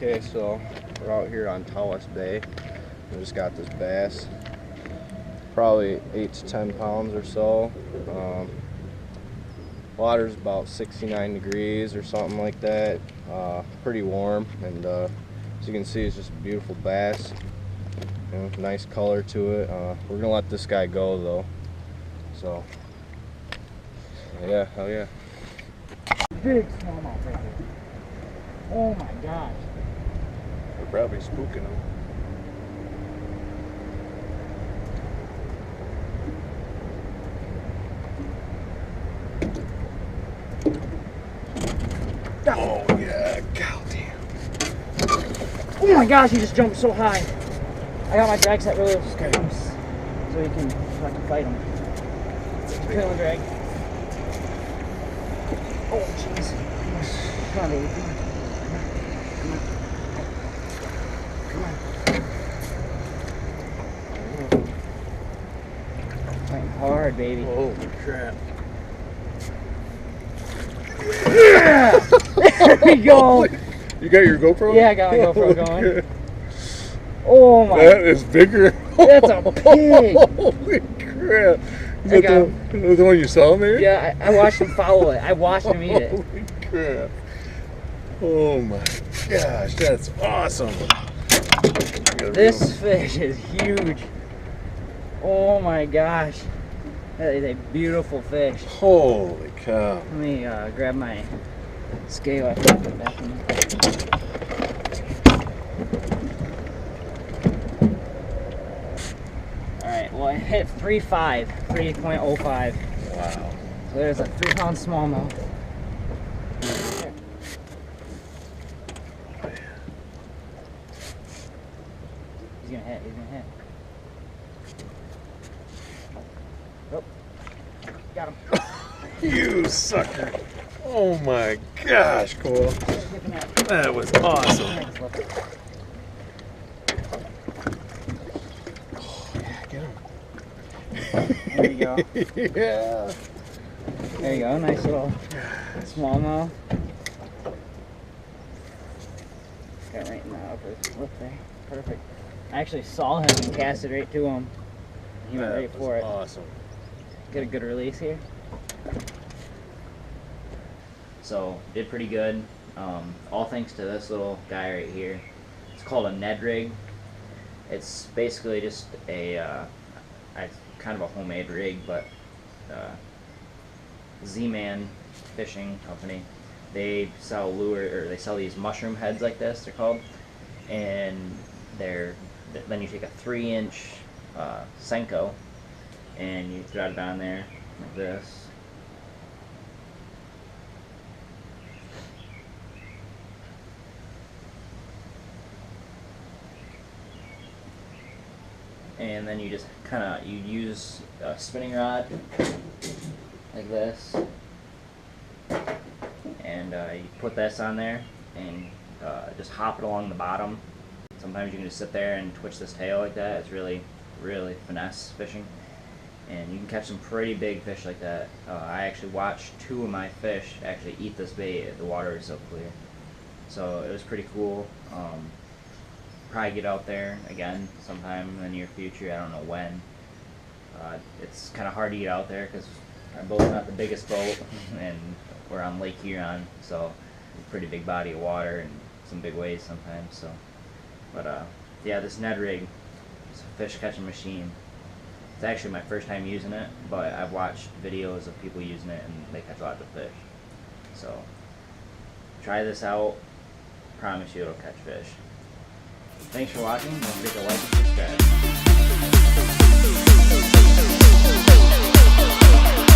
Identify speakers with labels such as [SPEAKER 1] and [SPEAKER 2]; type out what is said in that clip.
[SPEAKER 1] Okay, so we're out here on Tawas Bay. We just got this bass, probably 8 to 10 pounds or so. Water's about 69 degrees or something like that. Pretty warm, and as you can see, it's just a beautiful bass. You know, nice color to it. We're gonna let this guy go though. So yeah, hell yeah.
[SPEAKER 2] Big smallmouth right there. Oh my gosh.
[SPEAKER 1] We're probably spooking him. Oh yeah, goddamn.
[SPEAKER 2] Oh my gosh, he just jumped so high. I got my drag set really loose so I can fight him. Kill and drag. Oh jeez. Come on, baby. Come on. Fighting hard, baby.
[SPEAKER 1] Holy crap.
[SPEAKER 2] Yeah! There we go.
[SPEAKER 1] You got your GoPro?
[SPEAKER 2] Yeah, I got my GoPro going. Oh my.
[SPEAKER 1] That is bigger.
[SPEAKER 2] That's a pig.
[SPEAKER 1] Holy crap. Is that the one you saw, maybe?
[SPEAKER 2] Yeah, I watched him follow it. I watched him eat it.
[SPEAKER 1] Holy crap. Oh my gosh, that's awesome.
[SPEAKER 2] This fish is huge. Oh my gosh. That is a beautiful fish.
[SPEAKER 1] Holy cow.
[SPEAKER 2] Let me grab my scale. I can put it back in there. Alright, well I hit 3.05.
[SPEAKER 1] Wow.
[SPEAKER 2] So there's a 3-pound smallmouth. He's gonna hit. Oh, got him.
[SPEAKER 1] You sucker. Oh my gosh, Cole. That was awesome. Oh yeah, get him.
[SPEAKER 2] There you go.
[SPEAKER 1] Yeah.
[SPEAKER 2] There you go, nice little smallmouth. Got right in the upper lip there. Perfect. I actually saw him and cast it right to him. He went right for it.
[SPEAKER 1] Awesome.
[SPEAKER 2] Get a good release here.
[SPEAKER 3] So did pretty good. All thanks to this little guy right here. It's called a Ned rig. It's basically just a kind of a homemade rig, but Z-Man Fishing Company. They sell they sell these mushroom heads like this. They're called, and then you take a 3-inch Senko and you thread it on there like this. And then you just you use a spinning rod like this, and you put this on there and just hop it along the bottom. Sometimes you can just sit there and twitch this tail like that. It's really, really finesse fishing, and you can catch some pretty big fish like that. I actually watched 2 of my fish actually eat this bait. The water is so clear, so it was pretty cool. Probably get out there again sometime in the near future. I don't know when. It's kind of hard to get out there because our boat's not the biggest boat, and we're on Lake Huron, so it's a pretty big body of water and some big waves sometimes. So, but yeah, this Ned rig is a fish catching machine. It's actually my first time using it, but I've watched videos of people using it and they catch lots of fish. So try this out. Promise you it'll catch fish. Thanks for watching. Don't forget to like and subscribe.